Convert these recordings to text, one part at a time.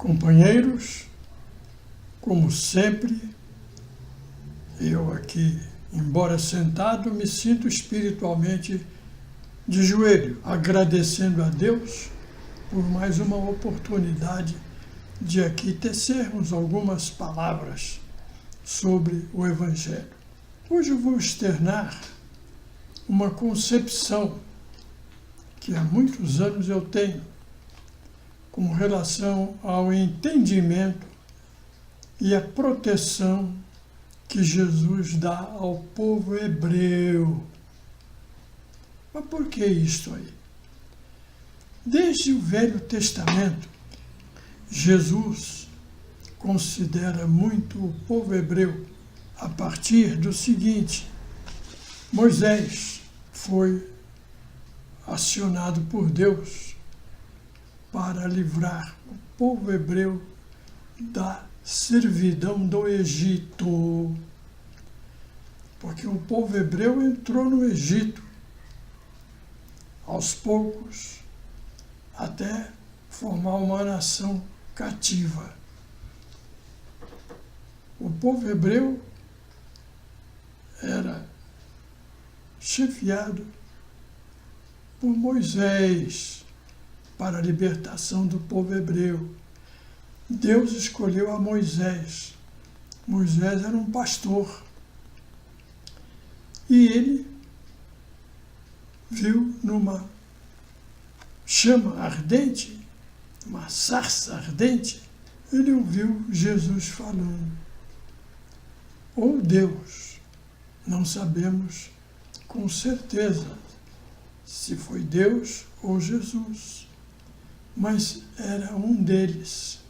Companheiros, como sempre, eu aqui, embora sentado, me sinto espiritualmente de joelho, agradecendo a Deus por mais uma oportunidade de aqui tecermos algumas palavras sobre o Evangelho. Hoje eu vou externar uma concepção que há muitos anos eu tenho com relação ao entendimento e a proteção que Jesus dá ao povo hebreu. Mas por que isto aí? Desde o Velho Testamento, Jesus considera muito o povo hebreu a partir do seguinte: Moisés foi acionado por Deus para livrar o povo hebreu da servidão do Egito. Porque o povo hebreu entrou no Egito, aos poucos, até formar uma nação cativa. O povo hebreu era chefiado por Moisés para a libertação do povo hebreu. Deus escolheu a Moisés. Moisés era um pastor. E ele viu numa chama ardente, uma sarça ardente, ele ouviu Jesus falando. Ou Deus, não sabemos com certeza se foi Deus ou Jesus, mas era um deles,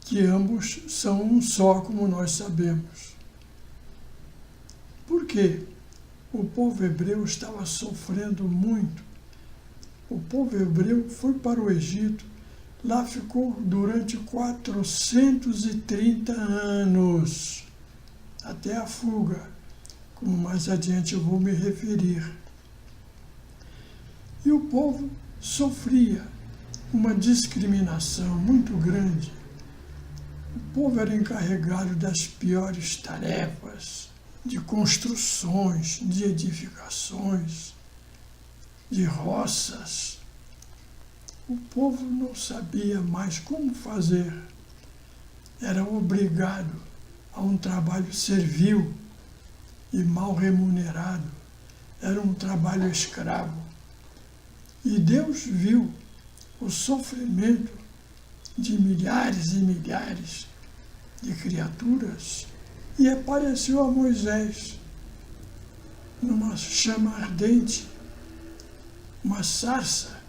que ambos são um só, como nós sabemos. Por quê? O povo hebreu estava sofrendo muito. O povo hebreu foi para o Egito, lá ficou durante 430 anos, até a fuga, como mais adiante eu vou me referir. E o povo sofria uma discriminação muito grande. O povo era encarregado das piores tarefas, de construções, de edificações, de roças. O povo não sabia mais como fazer. Era obrigado a um trabalho servil e mal remunerado. Era um trabalho escravo. E Deus viu o sofrimento de milhares e milhares de criaturas e apareceu a Moisés numa chama ardente, uma sarça.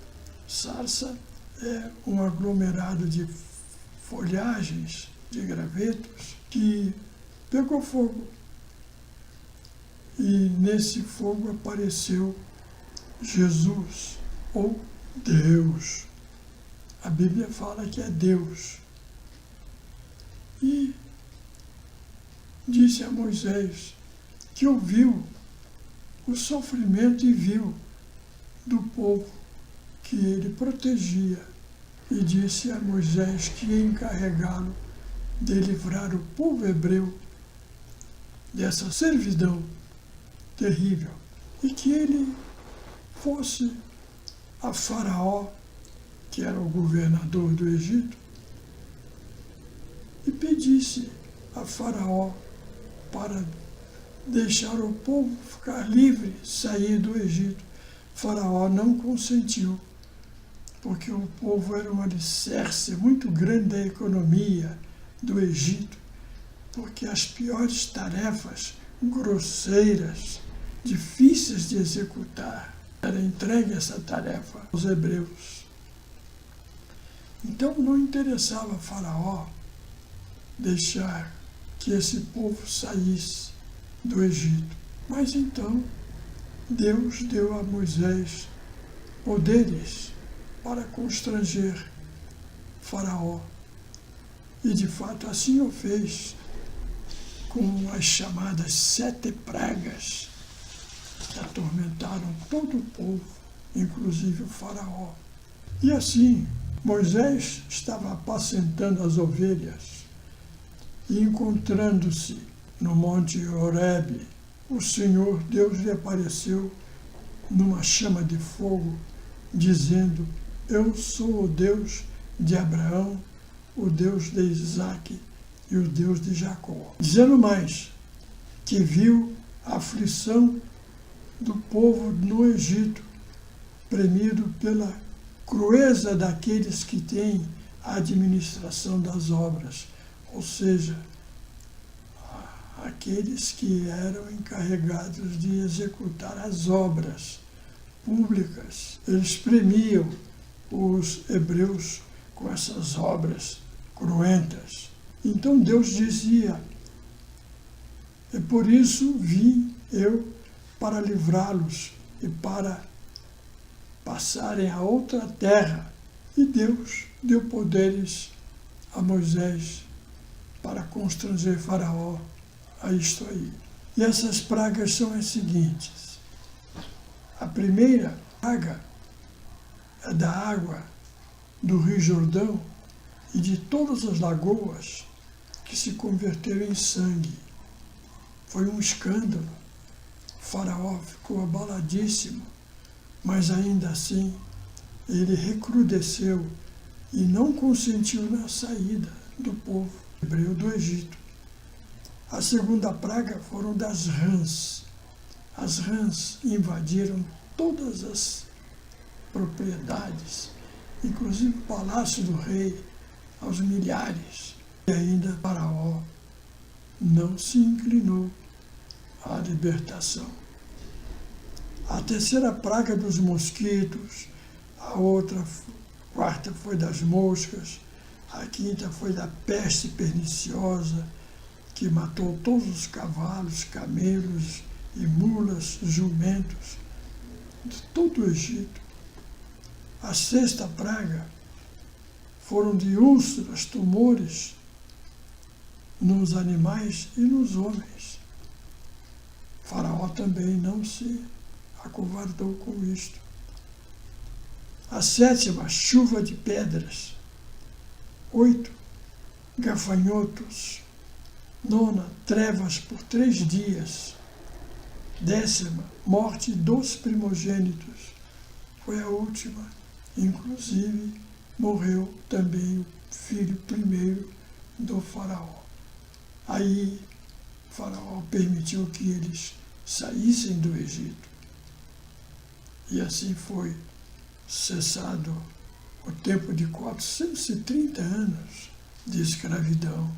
Sarça é um aglomerado de folhagens, de gravetos, que pegou fogo. E nesse fogo apareceu Jesus, ou Deus. A Bíblia fala que é Deus. E disse a Moisés que ouviu o sofrimento e viu do povo que ele protegia. E disse a Moisés que ia encarregá-lo de livrar o povo hebreu dessa servidão terrível. E que ele fosse a Faraó, que era o governador do Egito, e pedisse a Faraó para deixar o povo ficar livre, sair do Egito. Faraó não consentiu, porque o povo era um alicerce muito grande da economia do Egito, porque as piores tarefas, grosseiras, difíceis de executar, era entregue essa tarefa aos hebreus. Então não interessava a Faraó deixar que esse povo saísse do Egito. Mas então Deus deu a Moisés poderes para constranger Faraó. E de fato assim o fez, com as chamadas 7 pragas que atormentaram todo o povo, inclusive o Faraó. E assim, Moisés estava apacentando as ovelhas e, encontrando-se no monte Horebe, o Senhor Deus lhe apareceu numa chama de fogo, dizendo: Eu sou o Deus de Abraão, o Deus de Isaque e o Deus de Jacó. Dizendo mais, que viu a aflição do povo no Egito, premido pela crueza daqueles que têm a administração das obras, ou seja, aqueles que eram encarregados de executar as obras públicas. Eles premiam os hebreus com essas obras cruentas. Então Deus dizia: e por isso vim eu para livrá-los e para passarem a outra terra. E Deus deu poderes a Moisés para constranger Faraó a isto aí. E essas pragas são as seguintes. A primeira praga é da água do Rio Jordão e de todas as lagoas que se converteram em sangue. Foi um escândalo. O Faraó ficou abaladíssimo, mas ainda assim ele recrudesceu e não consentiu na saída do povo hebreu do Egito. A segunda praga foram das rãs. As rãs invadiram todas as propriedades, inclusive o palácio do rei, aos milhares. E ainda Faraó não se inclinou à libertação. A terceira praga dos mosquitos, a quarta foi das moscas, a quinta foi da peste perniciosa, que matou todos os cavalos, camelos e mulas, jumentos de todo o Egito. A sexta praga foram de úlceras, tumores nos animais e nos homens. Faraó também não se acovardou com isto. A sétima, chuva de pedras. 8, gafanhotos. 9, trevas por 3 dias. 10ª, morte dos primogênitos. Foi a última. Inclusive, morreu também o filho primeiro do Faraó. Aí, Faraó permitiu que eles saíssem do Egito. E assim foi cessado o tempo de 430 anos de escravidão.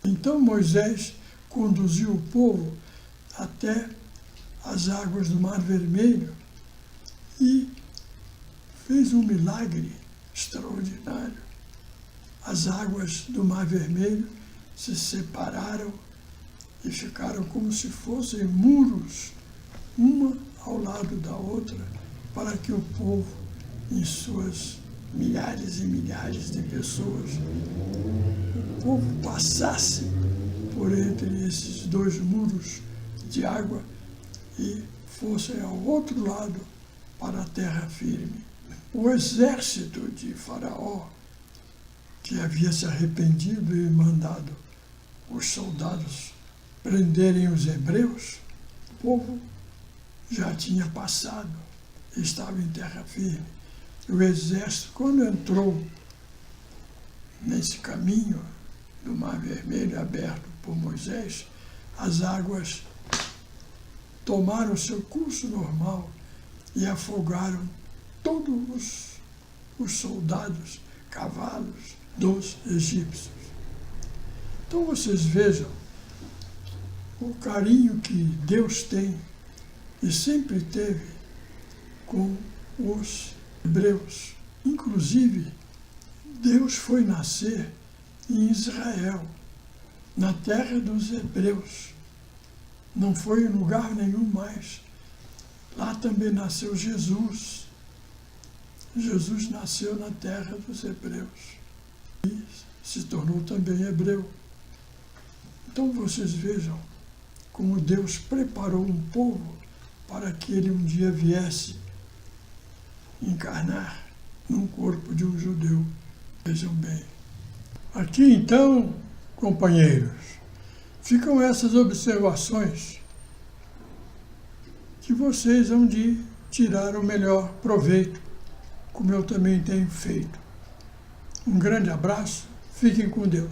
Então Moisés conduziu o povo até as águas do Mar Vermelho e fez um milagre extraordinário. As águas do Mar Vermelho se separaram e ficaram como se fossem muros, uma ao lado da outra, para que o povo, em suas milhares e milhares de pessoas, o povo passasse por entre esses 2 muros de água e fossem ao outro lado para a terra firme. O exército de Faraó, que havia se arrependido e mandado os soldados prenderem os hebreus, o povo já tinha passado, estava em terra firme. O exército, quando entrou nesse caminho do Mar Vermelho aberto por Moisés, as águas tomaram seu curso normal e afogaram todos os soldados, cavalos dos egípcios. Então vocês vejam o carinho que Deus tem e sempre teve com os hebreus. Inclusive, Deus foi nascer em Israel, na terra dos hebreus. Não foi em lugar nenhum mais. Lá também nasceu Jesus. Jesus nasceu na terra dos hebreus e se tornou também hebreu. Então vocês vejam como Deus preparou um povo para que ele um dia viesse encarnar num corpo de um judeu. Vejam bem. Aqui então, companheiros, ficam essas observações que vocês hão de tirar o melhor proveito, como eu também tenho feito. Um grande abraço, fiquem com Deus.